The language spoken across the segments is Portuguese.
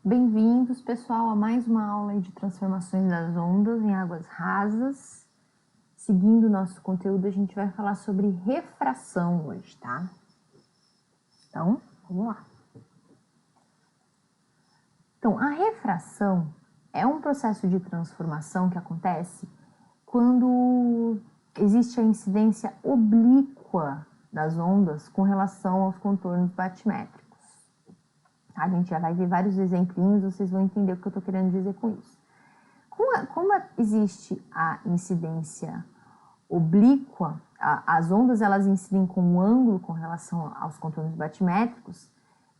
Bem-vindos, pessoal, a mais uma aula de transformações das ondas em águas rasas. Seguindo o nosso conteúdo, a gente vai falar sobre refração hoje, tá? Então, vamos lá. Então, a refração é um processo de transformação que acontece quando existe a incidência oblíqua das ondas com relação aos contornos batimétricos. A gente já vai ver vários exemplinhos, vocês vão entender o que eu estou querendo dizer com isso. Como existe a incidência oblíqua, as ondas elas incidem com um ângulo com relação aos contornos batimétricos,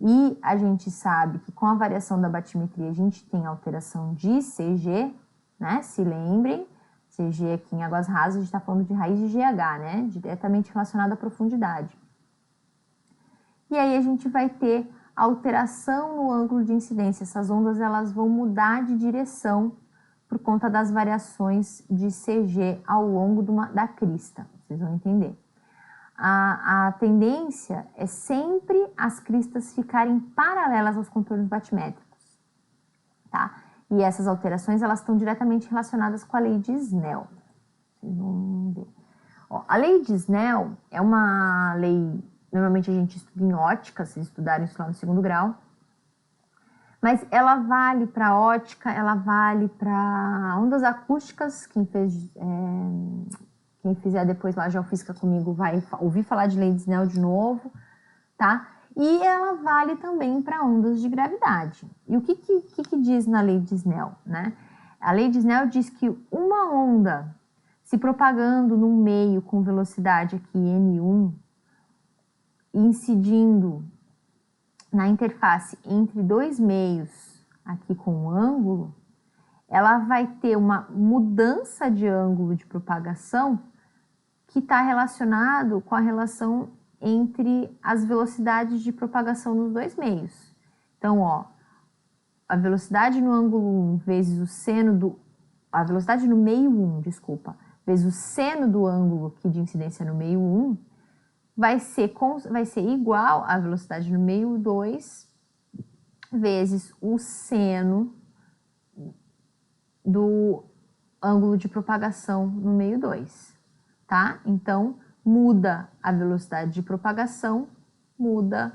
e a gente sabe que com a variação da batimetria a gente tem alteração de CG, né? Se lembrem, CG aqui em águas rasas a gente está falando de raiz de GH, né? Diretamente relacionado à profundidade. E aí a gente vai ter alteração no ângulo de incidência. Essas ondas elas vão mudar de direção por conta das variações de CG ao longo da crista. Vocês vão entender. A tendência é sempre as cristas ficarem paralelas aos contornos batimétricos, tá? E essas alterações elas estão diretamente relacionadas com a lei de Snell. Vocês vão ver. Ó, a lei de Snell é uma lei, normalmente a gente estuda em ótica, vocês estudaram isso lá no 2º grau, mas ela vale para ótica, ela vale para ondas acústicas. Quem fizer depois lá geofísica comigo vai ouvir falar de lei de Snell de novo, tá? E ela vale também para ondas de gravidade. E o que diz na lei de Snell, né? A lei de Snell diz que uma onda se propagando num meio com velocidade aqui n1, incidindo na interface entre dois meios aqui com um ângulo, ela vai ter uma mudança de ângulo de propagação que está relacionado com a relação entre as velocidades de propagação nos dois meios. Então, ó, a velocidade no ângulo 1 vezes o seno do... A velocidade no meio 1, desculpa, vezes o seno do ângulo aqui de incidência no meio 1, vai ser igual à velocidade no meio 2 vezes o seno do ângulo de propagação no meio 2, tá? Então, muda a velocidade de propagação, muda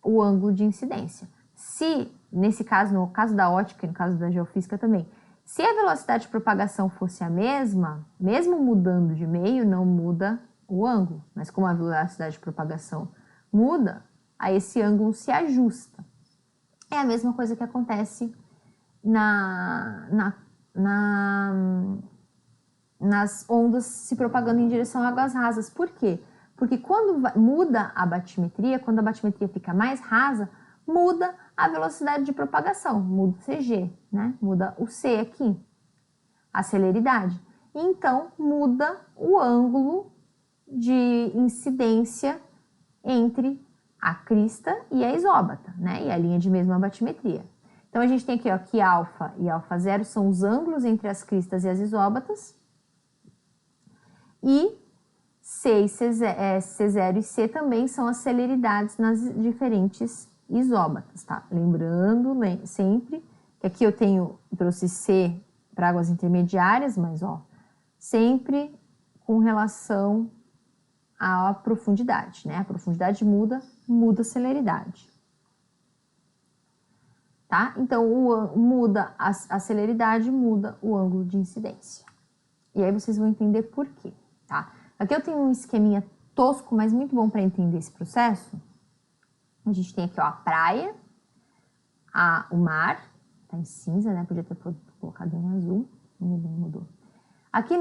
o ângulo de incidência. Se, nesse caso, no caso da ótica e no caso da geofísica também, se a velocidade de propagação fosse a mesma, mesmo mudando de meio, não muda o ângulo, mas como a velocidade de propagação muda, aí esse ângulo se ajusta. É a mesma coisa que acontece nas ondas se propagando em direção a águas rasas. Por quê? Porque quando muda a batimetria, quando a batimetria fica mais rasa, muda a velocidade de propagação, muda o CG, né? Muda o C aqui, a celeridade. Então, muda o ângulo de incidência entre a crista e a isóbata, né? E a linha de mesma batimetria. Então, a gente tem aqui, ó, que alfa e alfa zero são os ângulos entre as cristas e as isóbatas. E C0 e C também são as celeridades nas diferentes isóbatas, tá? Lembrando sempre que aqui eu trouxe C para águas intermediárias, mas ó, sempre com relação à profundidade, né? A profundidade muda a celeridade. Tá? Então, muda a celeridade, muda o ângulo de incidência. E aí vocês vão entender por quê, tá? Aqui eu tenho um esqueminha tosco, mas muito bom para entender esse processo. A gente tem aqui, ó, a praia, o mar, tá em cinza, né? Podia ter colocado em azul, não mudou. Aqui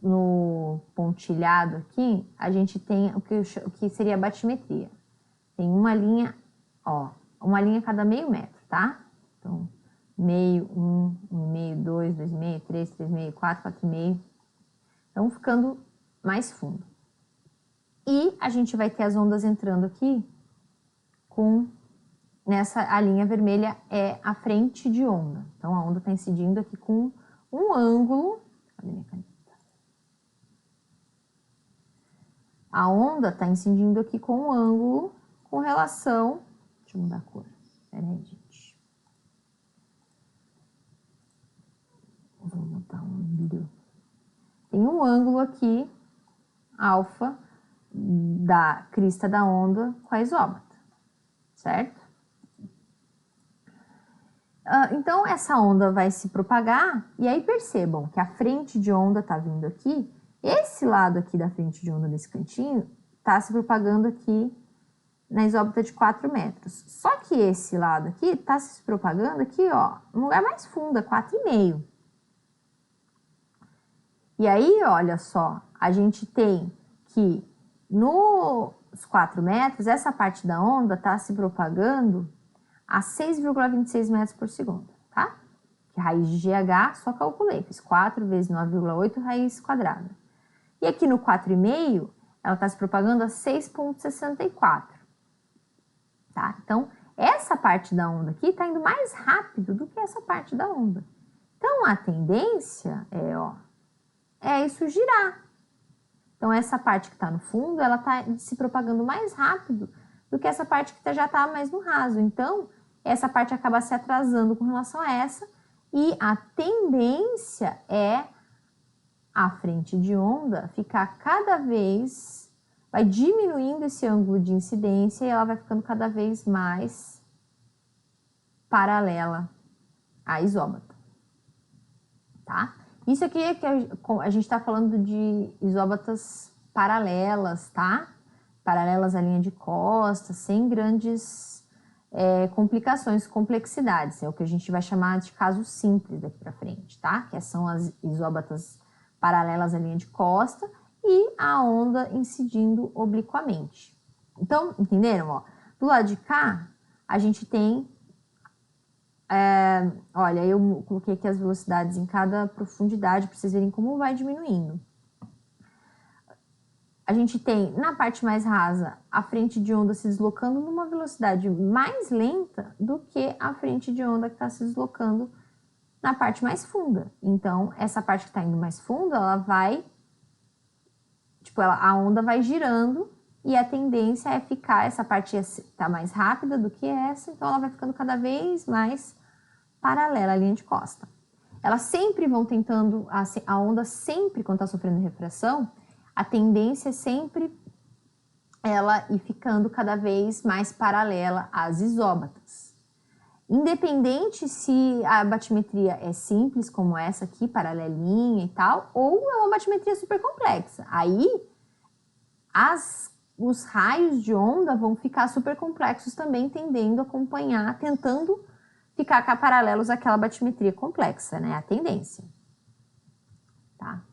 no pontilhado aqui, a gente tem o que seria a batimetria. Tem uma linha, ó, uma linha a cada meio metro, tá? Então, meio, 1, 1,5, 2, 2,5, 3, 3,5, 4, 4,5. Então, ficando mais fundo. E a gente vai ter as ondas entrando aqui a linha vermelha é a frente de onda. Então, a onda está incidindo aqui com um ângulo. Cadê minha caneta? A onda está incidindo aqui com um ângulo com relação... Deixa eu mudar a cor. Pera aí, gente. no ângulo aqui, alfa, da crista da onda com a isóbata, certo? Então, essa onda vai se propagar, e aí percebam que a frente de onda está vindo aqui, esse lado aqui da frente de onda desse cantinho está se propagando aqui na isóbata de 4 metros. Só que esse lado aqui está se propagando aqui, ó, no lugar mais fundo, é 4,5. E aí, olha só, a gente tem que nos 4 metros, essa parte da onda está se propagando a 6,26 metros por segundo, tá? Que raiz de GH, só calculei, fiz 4 vezes 9,8 raiz quadrada. E aqui no 4,5, ela está se propagando a 6,64, tá? Então, essa parte da onda aqui está indo mais rápido do que essa parte da onda. Então, a tendência é isso girar. Então, essa parte que está no fundo, ela está se propagando mais rápido do que essa parte que já está mais no raso. Então, essa parte acaba se atrasando com relação a essa, e a tendência é a frente de onda ficar cada vez, vai diminuindo esse ângulo de incidência e ela vai ficando cada vez mais paralela à isóbata, tá? Isso aqui é que a gente está falando de isóbatas paralelas, tá? Paralelas à linha de costa, sem grandes complicações, complexidades. É o que a gente vai chamar de caso simples daqui para frente, tá? Que são as isóbatas paralelas à linha de costa e a onda incidindo obliquamente. Então, entenderam? Ó, do lado de cá, a gente tem... olha, eu coloquei aqui as velocidades em cada profundidade para vocês verem como vai diminuindo. A gente tem, na parte mais rasa, a frente de onda se deslocando numa velocidade mais lenta do que a frente de onda que está se deslocando na parte mais funda. Então, essa parte que está indo mais funda, ela vai... a onda vai girando e a tendência é ficar... Essa parte está mais rápida do que essa, então ela vai ficando cada vez mais paralela à linha de costa. Elas sempre vão tentando... A onda sempre, quando está sofrendo refração, a tendência é sempre ela ir ficando cada vez mais paralela às isóbatas. Independente se a batimetria é simples, como essa aqui, paralelinha e tal, ou é uma batimetria super complexa. Aí, os raios de onda vão ficar super complexos também, tendendo a acompanhar, tentando ficar paralelos àquela batimetria complexa, né? A tendência. Tá?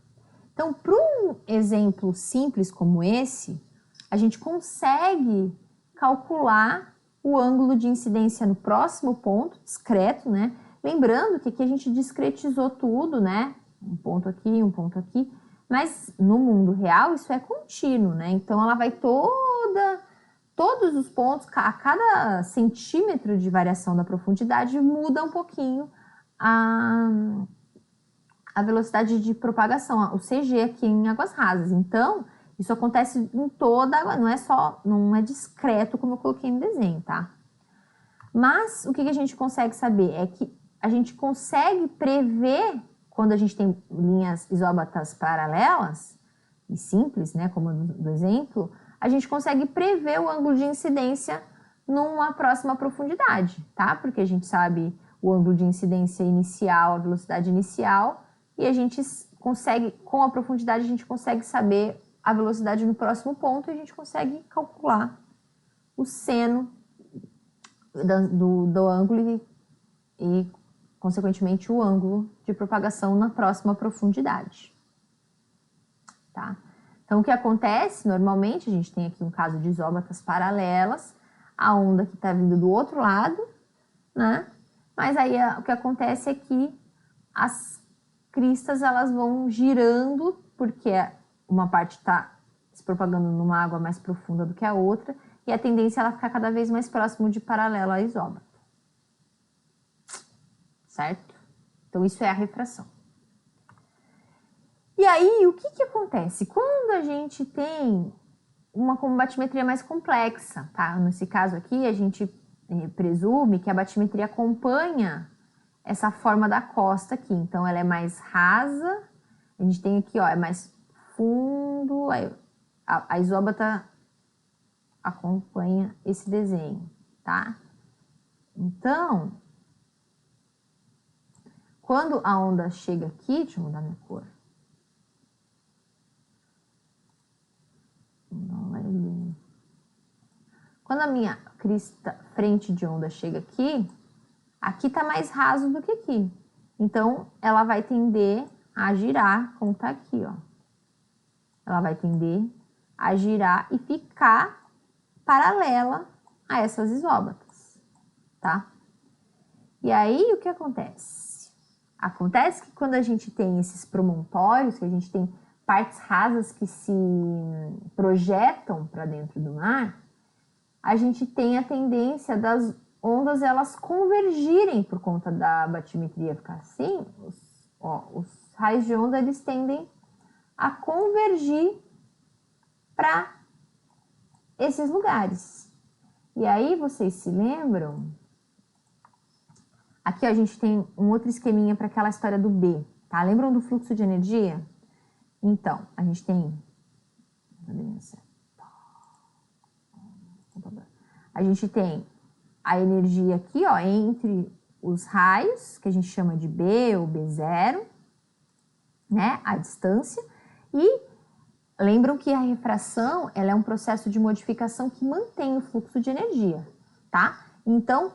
Então, para um exemplo simples como esse, a gente consegue calcular o ângulo de incidência no próximo ponto, discreto, né? Lembrando que aqui a gente discretizou tudo, né? Um ponto aqui, mas no mundo real isso é contínuo, né? Então, ela vai todos os pontos, a cada centímetro de variação da profundidade, muda um pouquinho a velocidade de propagação, o CG aqui em águas rasas. Então, isso acontece em toda água, não é discreto como eu coloquei no desenho, tá? Mas o que a gente consegue saber é que a gente consegue prever, quando a gente tem linhas isóbatas paralelas e simples, né, como do exemplo, a gente consegue prever o ângulo de incidência numa próxima profundidade, tá? Porque a gente sabe o ângulo de incidência inicial, a velocidade inicial, e a gente consegue, com a profundidade, a gente consegue saber a velocidade no próximo ponto e a gente consegue calcular o seno do ângulo e, consequentemente, o ângulo de propagação na próxima profundidade. Tá? Então, o que acontece, normalmente, a gente tem aqui um caso de isóbatas paralelas, a onda que está vindo do outro lado, né? Mas aí o que acontece é que as cristas elas vão girando, porque uma parte está se propagando numa água mais profunda do que a outra, e a tendência é ela ficar cada vez mais próximo de paralelo à isóbata. Certo? Então, isso é a refração. E aí, o que acontece? Quando a gente tem uma batimetria mais complexa, tá? Nesse caso aqui, a gente presume que a batimetria acompanha essa forma da costa aqui. Então, ela é mais rasa, A gente tem aqui, ó, é mais fundo, aí a isóbata acompanha esse desenho, tá? Então, quando a onda chega aqui, deixa eu mudar minha cor. Quando a minha frente de onda chega aqui, aqui tá mais raso do que aqui. Então, ela vai tender a girar, como tá aqui, ó. Ela vai tender a girar e ficar paralela a essas isóbatas, tá? E aí, o que acontece? Acontece que quando a gente tem esses promontórios, que a gente tem partes rasas que se projetam para dentro do mar, a gente tem a tendência das ondas elas convergirem por conta da batimetria ficar assim. Os raios de onda eles tendem a convergir para esses lugares. E aí vocês se lembram? Aqui a gente tem um outro esqueminha para aquela história do B, tá? Lembram do fluxo de energia? Então, a gente tem... A gente tem a energia aqui, ó, entre os raios, que a gente chama de B ou B0, né? A distância. E lembram que a refração, ela é um processo de modificação que mantém o fluxo de energia, tá? Então,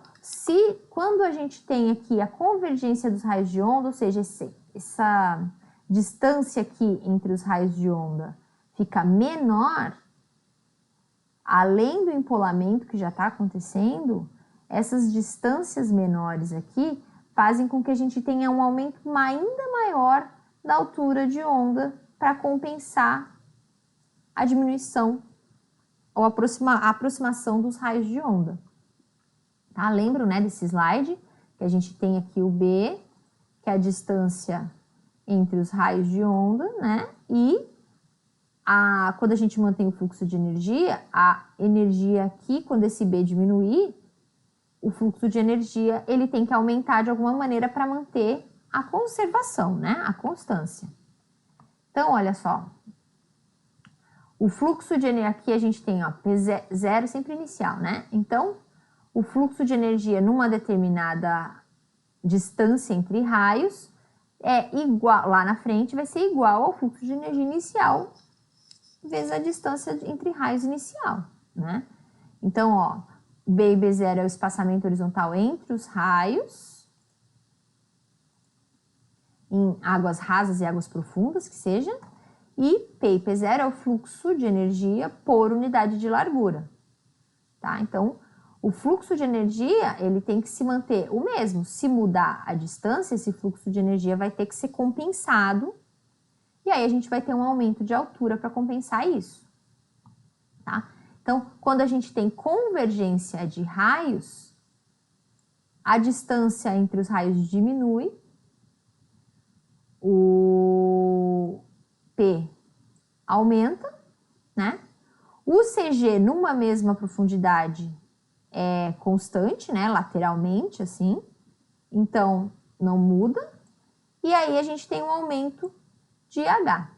quando a gente tem aqui a convergência dos raios de onda, ou seja, essa distância aqui entre os raios de onda fica menor, além do empolamento que já está acontecendo, essas distâncias menores aqui fazem com que a gente tenha um aumento ainda maior da altura de onda para compensar a diminuição ou a aproximação dos raios de onda. Tá? Lembram, né, desse slide? Que a gente tem aqui o B, que é a distância entre os raios de onda, né? E quando a gente mantém o fluxo de energia, a energia aqui, quando esse B diminuir, o fluxo de energia ele tem que aumentar de alguma maneira para manter a conservação, né? A constância. Então, olha só. O fluxo de energia, aqui a gente tem, ó, P0 sempre inicial, né? Então, o fluxo de energia numa determinada distância entre raios é igual, lá na frente vai ser igual ao fluxo de energia inicial vezes a distância entre raios inicial, né? Então, ó, B e B0 é o espaçamento horizontal entre os raios, em águas rasas e águas profundas, que seja, e P e P0 é o fluxo de energia por unidade de largura, tá? Então, o fluxo de energia, ele tem que se manter o mesmo. Se mudar a distância, esse fluxo de energia vai ter que ser compensado. E aí a gente vai ter um aumento de altura para compensar isso, tá? Então, quando a gente tem convergência de raios, a distância entre os raios diminui, o P aumenta, né? O CG numa mesma profundidade é constante, né? Lateralmente, assim. Então, não muda. E aí a gente tem um aumento de H,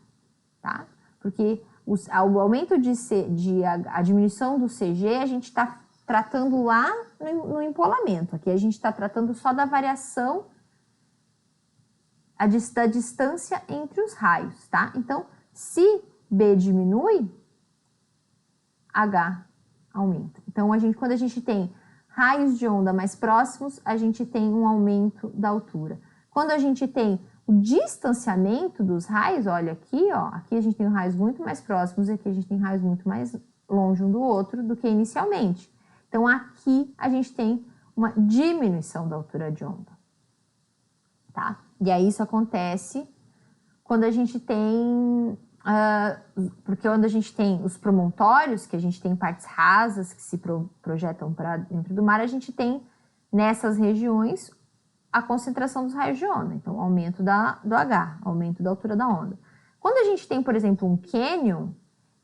tá? Porque o aumento a diminuição do CG, a gente está tratando lá no empolamento. Aqui a gente está tratando só da variação da distância entre os raios, tá? Então, se B diminui, H aumenta. Então, quando a gente tem raios de onda mais próximos, a gente tem um aumento da altura. Quando a gente tem o distanciamento dos raios, olha aqui, ó, aqui a gente tem raios muito mais próximos e aqui a gente tem raios muito mais longe um do outro do que inicialmente. Então, aqui a gente tem uma diminuição da altura de onda, tá? E aí isso acontece quando a gente tem... porque quando a gente tem os promontórios, que a gente tem partes rasas que se projetam para dentro do mar, a gente tem nessas regiões a concentração dos raios de onda, então aumento do H, aumento da altura da onda. Quando a gente tem, por exemplo, um cânion,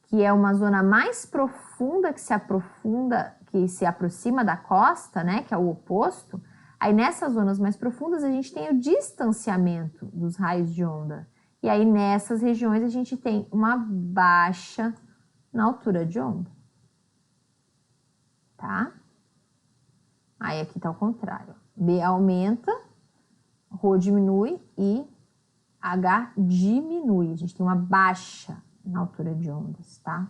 que é uma zona mais profunda, que se aproxima da costa, né, que é o oposto, aí nessas zonas mais profundas a gente tem o distanciamento dos raios de onda. E aí, nessas regiões, a gente tem uma baixa na altura de onda, tá? Aí, aqui tá o contrário. B aumenta, Rho diminui e H diminui. A gente tem uma baixa na altura de ondas, tá?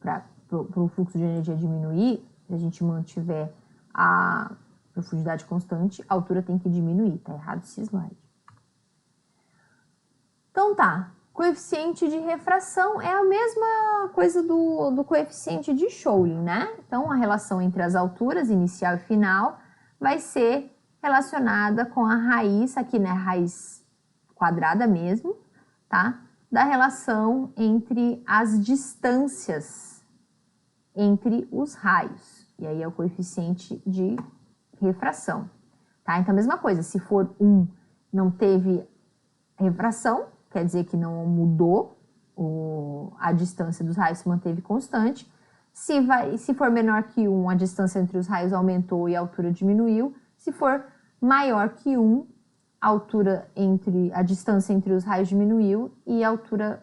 Para o fluxo de energia diminuir, se a gente mantiver a profundidade constante, a altura tem que diminuir. Tá errado esse slide. Então tá, coeficiente de refração é a mesma coisa do coeficiente de Scholing, né? Então a relação entre as alturas inicial e final vai ser relacionada com a raiz, aqui né, raiz quadrada mesmo, tá? Da relação entre as distâncias entre os raios. E aí é o coeficiente de refração, tá? Então a mesma coisa, se for 1, não teve refração, quer dizer que não mudou, a distância dos raios se manteve constante. Se for menor que 1, a distância entre os raios aumentou e a altura diminuiu. Se for maior que 1, a distância entre os raios diminuiu e a altura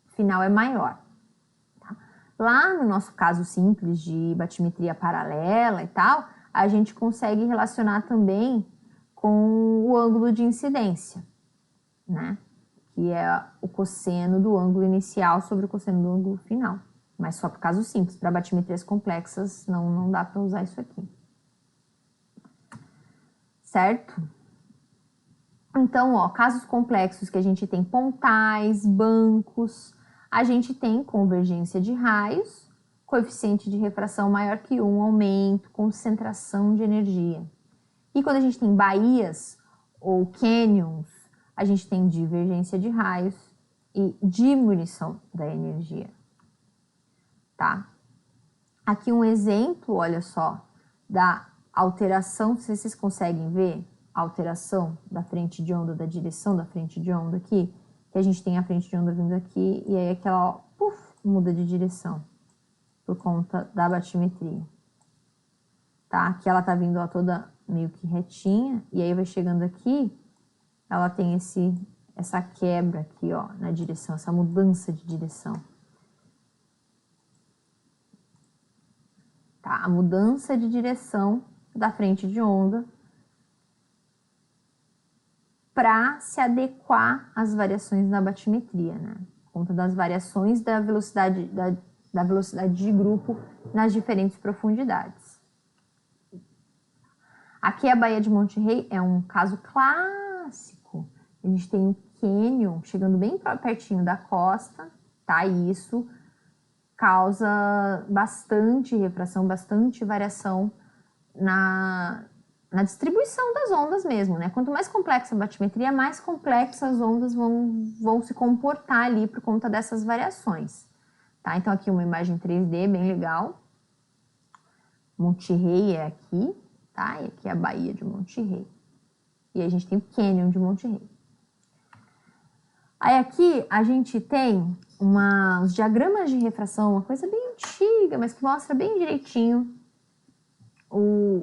final é maior. Tá? Lá no nosso caso simples de batimetria paralela e tal, a gente consegue relacionar também com o ângulo de incidência, né? Que é o cosseno do ângulo inicial sobre o cosseno do ângulo final. Mas só para casos simples, para batimetrias complexas não dá para usar isso aqui. Certo? Então, ó, casos complexos que a gente tem pontais, bancos, a gente tem convergência de raios, coeficiente de refração maior que 1, aumento, concentração de energia. E quando a gente tem baías ou canyons, a gente tem divergência de raios e diminuição da energia, tá? Aqui um exemplo, olha só, da alteração, se vocês conseguem ver, a alteração da frente de onda, da direção da frente de onda aqui, que a gente tem a frente de onda vindo aqui, e aí aquela, ó, puff, muda de direção, por conta da batimetria, tá? Aqui ela tá vindo, ó, toda meio que retinha, e aí vai chegando aqui, ela tem essa quebra aqui, ó, na direção, essa mudança de direção. Tá? A mudança de direção da frente de onda para se adequar às variações da batimetria, né? Por conta das variações da velocidade, da velocidade de grupo nas diferentes profundidades. Aqui a Baía de Monte Rei é um caso clássico. A gente tem um cânion chegando bem pertinho da costa, tá? E isso causa bastante refração, bastante variação na distribuição das ondas mesmo, né? Quanto mais complexa a batimetria, mais complexas as ondas vão se comportar ali por conta dessas variações, tá? Então aqui uma imagem 3D bem legal. Monte Rei é aqui, tá? E aqui é a Baía de Monte Rei. E aí a gente tem o cânion de Monte Rei. Aí aqui a gente tem uns diagramas de refração, uma coisa bem antiga, mas que mostra bem direitinho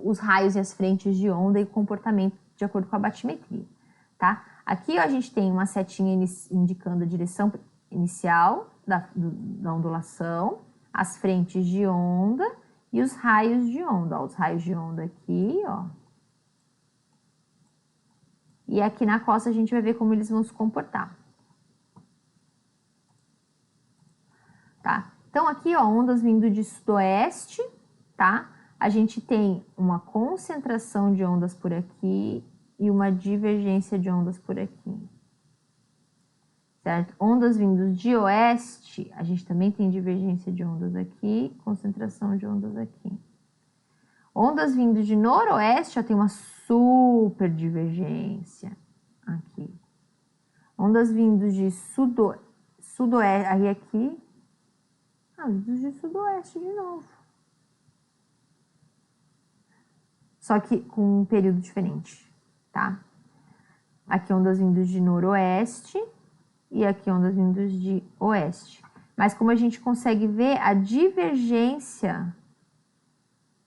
os raios e as frentes de onda e o comportamento de acordo com a batimetria, tá? Aqui ó, a gente tem uma setinha indicando a direção inicial da ondulação, as frentes de onda e os raios de onda. Ó, os raios de onda aqui, ó. E aqui na costa a gente vai ver como eles vão se comportar. Tá? Então aqui, ó, ondas vindo de sudoeste, tá? A gente tem uma concentração de ondas por aqui e uma divergência de ondas por aqui. Certo? Ondas vindo de oeste, a gente também tem divergência de ondas aqui, concentração de ondas aqui. Ondas vindo de noroeste, já tem uma super divergência aqui. Ondas vindo de sudoeste, aí aqui, vindos de sudoeste de novo. Só que com um período diferente, tá? Aqui ondas vindas de noroeste e aqui ondas vindas de oeste. Mas como a gente consegue ver a divergência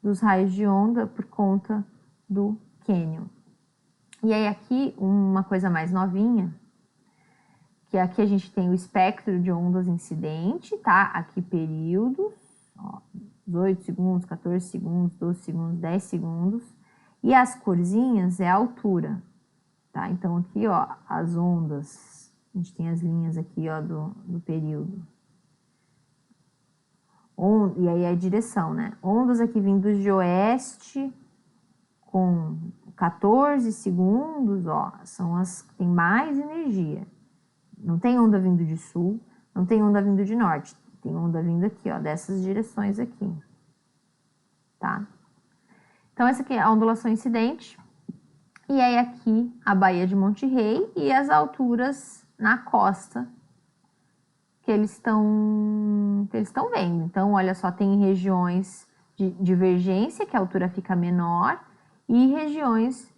dos raios de onda por conta do cânion. E aí aqui, uma coisa mais novinha, que aqui a gente tem o espectro de ondas incidente, tá? Aqui períodos, ó, 18 segundos, 14 segundos, 12 segundos, 10 segundos. E as corzinhas é a altura, tá? Então aqui, ó, as ondas, a gente tem as linhas aqui, ó, do período. E aí a direção, né? Ondas aqui vindos de oeste com 14 segundos, ó, são as que tem mais energia. Não tem onda vindo de sul, não tem onda vindo de norte. Tem onda vindo aqui, ó, dessas direções aqui. Tá? Então, essa aqui é a ondulação incidente. E aí aqui a Baía de Monte Rei e as alturas na costa que eles estão vendo. Então, olha só, tem regiões de divergência, que a altura fica menor, e regiões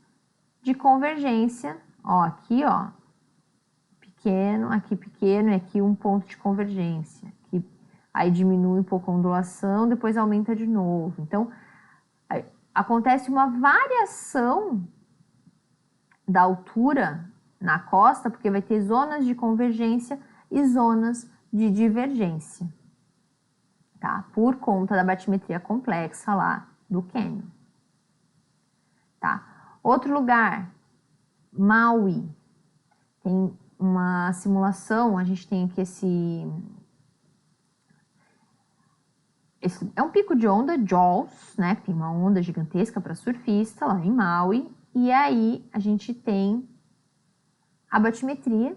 de convergência, ó, aqui, ó, pequeno, e aqui um ponto de convergência. Aqui, aí diminui um pouco a ondulação, depois aumenta de novo. Então, acontece uma variação da altura na costa, porque vai ter zonas de convergência e zonas de divergência, tá? Por conta da batimetria complexa lá do cânion, tá? Outro lugar, Maui, tem uma simulação, a gente tem aqui esse é um pico de onda, Jaws, né? Tem uma onda gigantesca para surfista lá em Maui, e aí a gente tem a batimetria,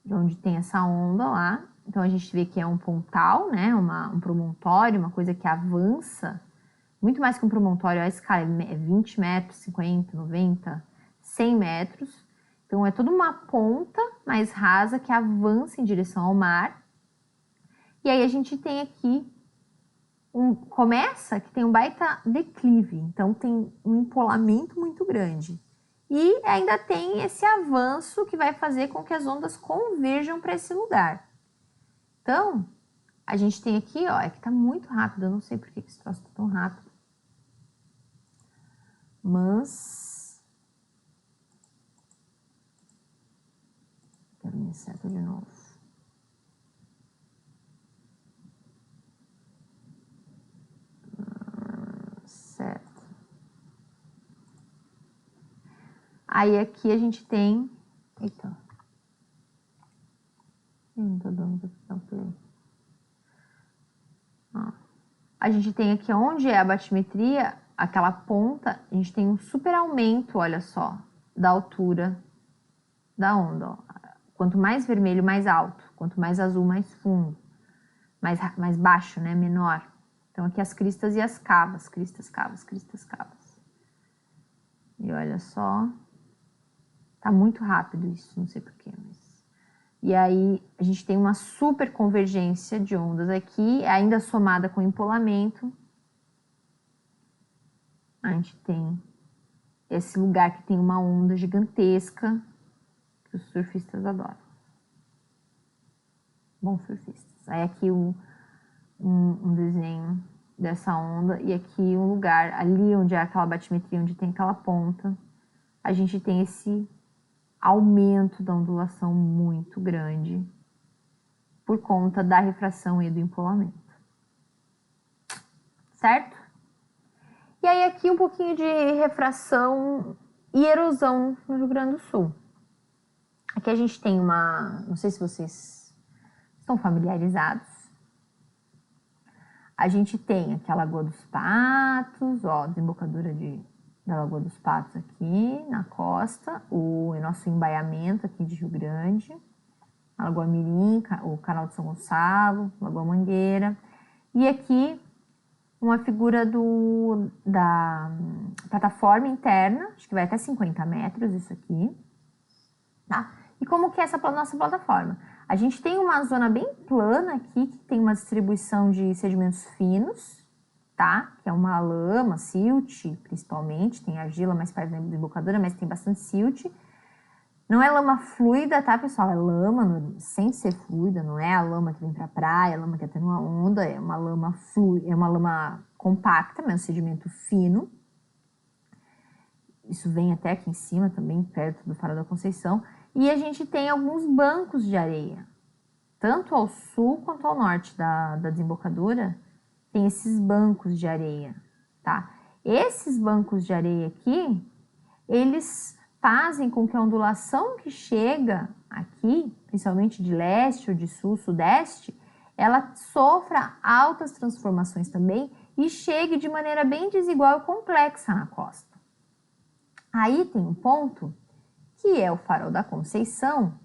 de onde tem essa onda lá. Então a gente vê que é um pontal, né? Um promontório, uma coisa que avança, muito mais que um promontório, a escala é 20 metros, 50, 90, 100 metros. Então é toda uma ponta mais rasa que avança em direção ao mar. E aí a gente tem aqui começa que tem um baita declive, então tem um empolamento muito grande. E ainda tem esse avanço que vai fazer com que as ondas converjam para esse lugar. Então, a gente tem aqui, ó, é que tá muito rápido, eu não sei por que esse troço tá tão rápido. Mas... quero minha seta de novo. Certo. Aí aqui a gente tem... eita. Eu não tô dando pra play. A gente tem aqui onde é a batimetria, aquela ponta, a gente tem um super aumento, olha só, da altura da onda. Ó. Quanto mais vermelho, mais alto. Quanto mais azul, mais fundo. Mais baixo, né? Menor. Então aqui as cristas e as cavas. Cristas, cavas, cristas, cavas. E olha só. Tá muito rápido isso, não sei porquê, mas... E aí a gente tem uma super convergência de ondas aqui, ainda somada com empolamento. A gente tem esse lugar que tem uma onda gigantesca que os surfistas adoram. Bons surfistas. Aí aqui um desenho dessa onda e aqui um lugar ali onde é aquela batimetria, onde tem aquela ponta, a gente tem esse aumento da ondulação muito grande por conta da refração e do empolamento. Certo? E aí aqui um pouquinho de refração e erosão no Rio Grande do Sul. Aqui a gente tem uma... não sei se vocês estão familiarizados. A gente tem aqui a Lagoa dos Patos, ó, desembocadura da Lagoa dos Patos aqui na costa, o nosso embaiamento aqui de Rio Grande, a Lagoa Mirim, o Canal de São Gonçalo, Lagoa Mangueira. E aqui uma figura da plataforma interna, acho que vai até 50 metros isso aqui, tá? E como que é essa nossa plataforma? A gente tem uma zona bem plana aqui, que tem uma distribuição de sedimentos finos, tá? Que é uma lama, silt, principalmente, tem argila mais perto da desembocadura, mas tem bastante silt. Não é lama fluida, tá, pessoal? É lama, sem ser fluida, não é a lama que vem pra praia, a lama que atenua onda, é uma lama fluida, é uma lama compacta, mas um sedimento fino. isso vem até aqui em cima também, perto do Farol da Conceição, e a gente tem alguns bancos de areia, tanto ao sul quanto ao norte da desembocadura, tem esses bancos de areia, tá? Esses bancos de areia aqui, eles fazem com que a ondulação que chega aqui, principalmente de leste ou de sul, sudeste, ela sofra altas transformações também e chegue de maneira bem desigual e complexa na costa. Aí tem um ponto, que é o Farol da Conceição,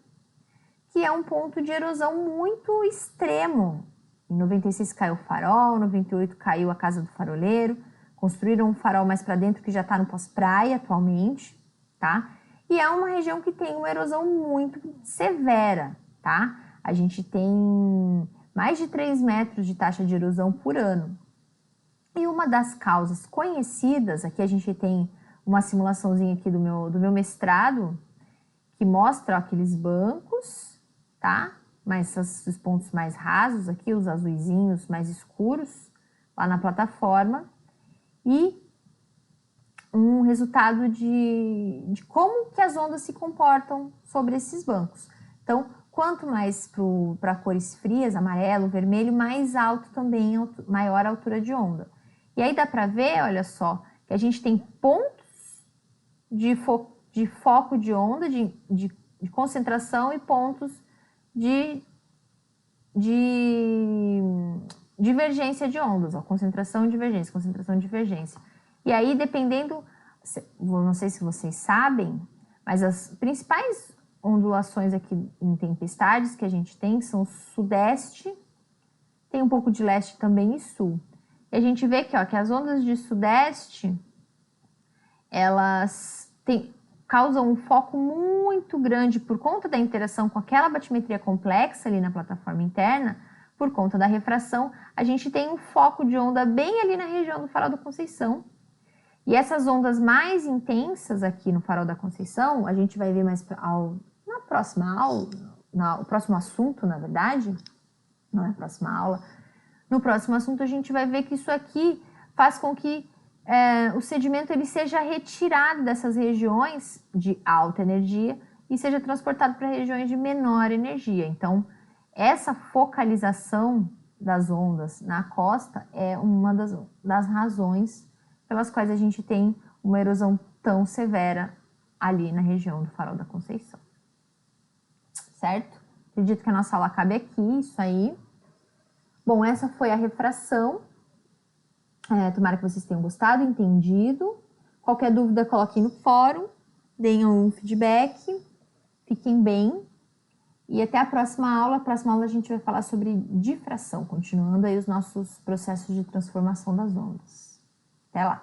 que é um ponto de erosão muito extremo. Em 96 caiu o farol, em 98 caiu a Casa do Faroleiro, construíram um farol mais para dentro que já está no pós-praia atualmente, tá? E é uma região que tem uma erosão muito severa, tá? A gente tem mais de 3 metros de taxa de erosão por ano. E uma das causas conhecidas, aqui a gente tem uma simulaçãozinha aqui do meu mestrado, que mostra ó, aqueles bancos, tá? Mas os pontos mais rasos aqui, os azuizinhos mais escuros, lá na plataforma. E um resultado de como que as ondas se comportam sobre esses bancos. Então, quanto mais para cores frias, amarelo, vermelho, mais alto também, maior a altura de onda. E aí dá para ver, olha só, que a gente tem pontos de foco de onda, de concentração e pontos de divergência de ondas, ó, concentração e divergência. E aí, dependendo, não sei se vocês sabem, mas as principais ondulações aqui em tempestades que a gente tem são sudeste, tem um pouco de leste também e sul. E a gente vê aqui, ó, que as ondas de sudeste, elas causam um foco muito grande por conta da interação com aquela batimetria complexa ali na plataforma interna, por conta da refração, a gente tem um foco de onda bem ali na região do Farol da Conceição. E essas ondas mais intensas aqui no Farol da Conceição, a gente vai ver mais na próxima aula, o próximo assunto, na verdade, não é a próxima aula. No próximo assunto a gente vai ver que isso aqui faz com que o sedimento ele seja retirado dessas regiões de alta energia e seja transportado para regiões de menor energia. Então, essa focalização das ondas na costa é uma das razões pelas quais a gente tem uma erosão tão severa ali na região do Farol da Conceição. Certo? Acredito que a nossa aula cabe aqui, isso aí. Bom, essa foi a refração. Tomara que vocês tenham gostado, entendido. Qualquer dúvida, coloquem no fórum, deem um feedback, fiquem bem. E até a próxima aula. A próxima aula a gente vai falar sobre difração, continuando aí os nossos processos de transformação das ondas. Até lá!